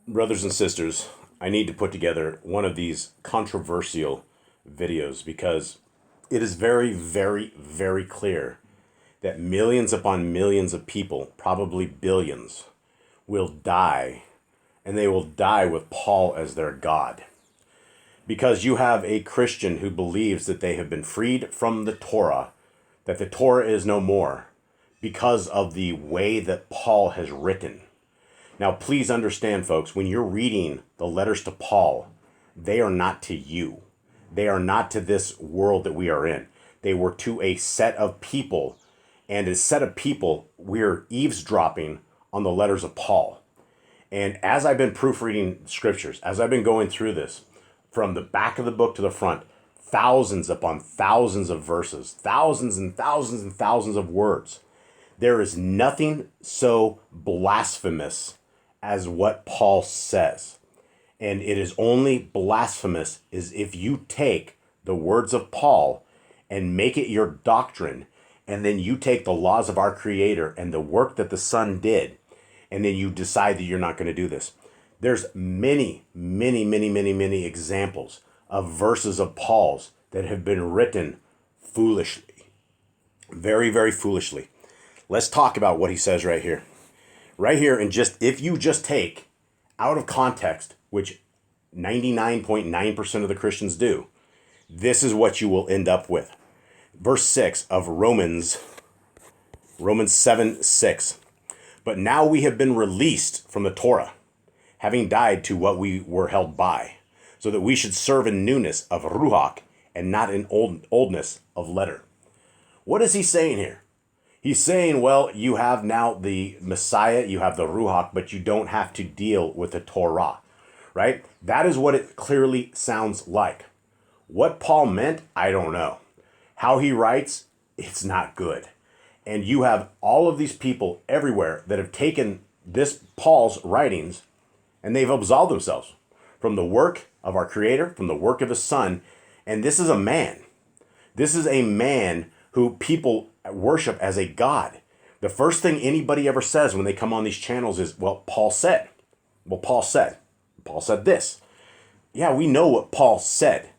Brothers and sisters, I need to put together one of these controversial videos because it is very, very, very clear that millions upon millions of people, probably billions, will die, and they will die with Paul as their God. Because you have a Christian who believes that they have been freed from the Torah, that the Torah is no more, because of the way that Paul has written. Now, please understand, folks, when you're reading the letters to Paul, they are not to you. They are not to this world that we are in. They were to a set of people, and a set of people, we're eavesdropping on the letters of Paul. And as I've been proofreading scriptures, as I've been going through this, from the back of the book to the front, thousands upon thousands of verses, thousands and thousands and thousands of words, there is nothing so blasphemous as what Paul says. And it is only blasphemous is if you take the words of Paul and make it your doctrine, and then you take the laws of our Creator and the work that the Son did, and then you decide that you're not going to do this. There's many, many, many, many, many examples of verses of Paul's that have been written foolishly. Very, very foolishly. Let's talk about what he says right here. Right here, and just if you just take out of context, which 99.9% of the Christians do, this is what you will end up with. Verse 6 of Romans 7:6. But now we have been released from the Torah, having died to what we were held by, so that we should serve in newness of Ruach and not in oldness of letter. What is he saying here? He's saying, well, you have now the Messiah, you have the Ruach, but you don't have to deal with the Torah, right? That is what it clearly sounds like. What Paul meant, I don't know. How he writes, it's not good. And you have all of these people everywhere that have taken this Paul's writings and they've absolved themselves from the work of our Creator, from the work of His Son. And this is a man. This is a man who people worship as a god. The first thing anybody ever says when they come on these channels is, well, Paul said. Well, Paul said. Paul said this. Yeah, we know what Paul said,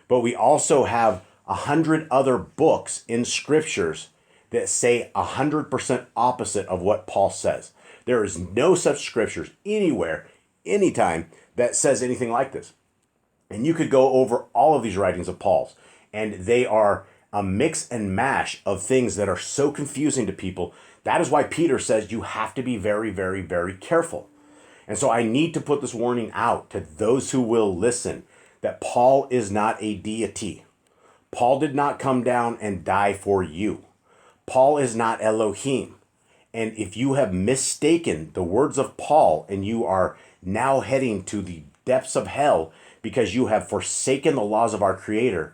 but we also have 100 other books in scriptures that say 100% opposite of what Paul says. There is no such scriptures anywhere, anytime, that says anything like this. And you could go over all of these writings of Paul's, and they are a mix and mash of things that are so confusing to people. That is why Peter says you have to be very, very, very careful. And so I need to put this warning out to those who will listen that Paul is not a deity. Paul did not come down and die for you. Paul is not Elohim. And if you have mistaken the words of Paul and you are now heading to the depths of hell because you have forsaken the laws of our Creator,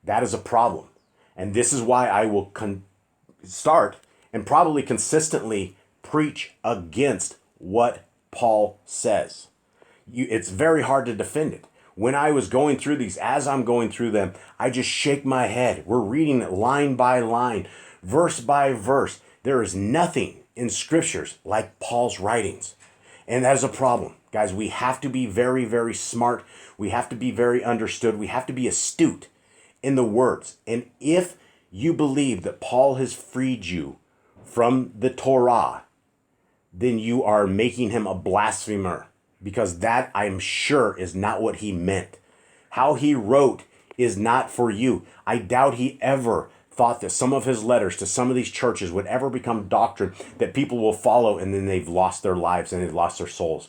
that is a problem. And this is why I will start and probably consistently preach against what Paul says. It's very hard to defend it. When I was going through these, as I'm going through them, I just shake my head. We're reading it line by line, verse by verse. There is nothing in scriptures like Paul's writings. And that is a problem. Guys, we have to be very, very smart. We have to be very understood. We have to be astute in the words. And if you believe that Paul has freed you from the Torah, then you are making him a blasphemer, because that, I'm sure, is not what he meant. How he wrote is not for you. I doubt he ever thought that some of his letters to some of these churches would ever become doctrine that people will follow, and then they've lost their lives and they've lost their souls.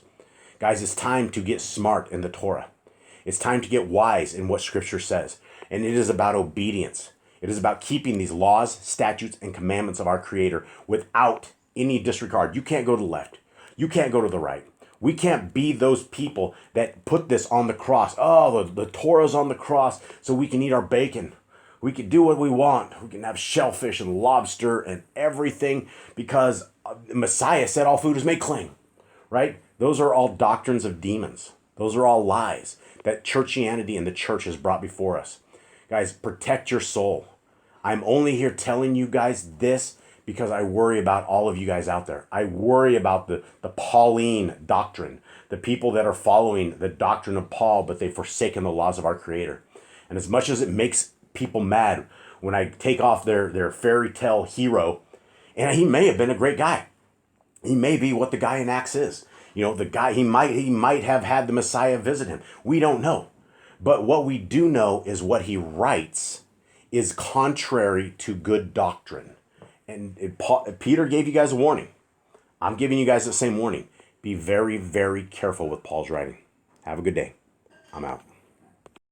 Guys, it's time to get smart in the Torah. It's time to get wise in what Scripture says. And it is about obedience. It is about keeping these laws, statutes, and commandments of our Creator without any disregard. You can't go to the left. You can't go to the right. We can't be those people that put this on the cross. Oh, the Torah's on the cross so we can eat our bacon. We can do what we want. We can have shellfish and lobster and everything because Messiah said all food is made clean, right? Those are all doctrines of demons. Those are all lies that churchianity and the church has brought before us. Guys, protect your soul. I'm only here telling you guys this because I worry about all of you guys out there. I worry about the Pauline doctrine, the people that are following the doctrine of Paul, but they've forsaken the laws of our Creator. And as much as it makes people mad when I take off their fairy tale hero, and he may have been a great guy. He may be what the guy in Acts is. You know, the guy, he might have had the Messiah visit him. We don't know. But what we do know is what he writes is contrary to good doctrine. And Peter gave you guys a warning. I'm giving you guys the same warning. Be very, very careful with Paul's writing. Have a good day. I'm out.